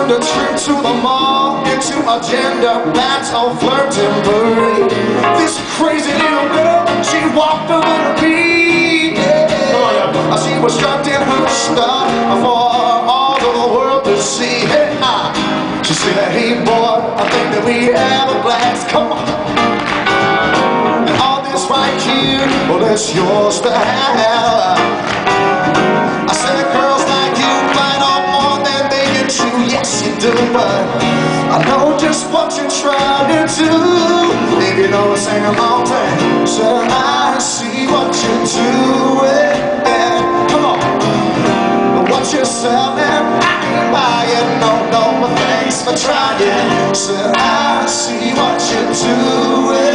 planned a trip to the mall, into a gender battle flirting parade. This crazy little girl, she walked over to me, yeah. She was strapped in her stuff for all of the world to see. Hey, she said, hey boy, I think that we have a blast, come on. And all this right here, well it's yours to have. I said, girls like you bite off more than they can chew. Yes you do, but I know just what you're trying to do. If you know it's sing along time, so I see what you're doing. Come on, what you're selling, I ain't buying. No, but thanks for trying. So I see what you're doing.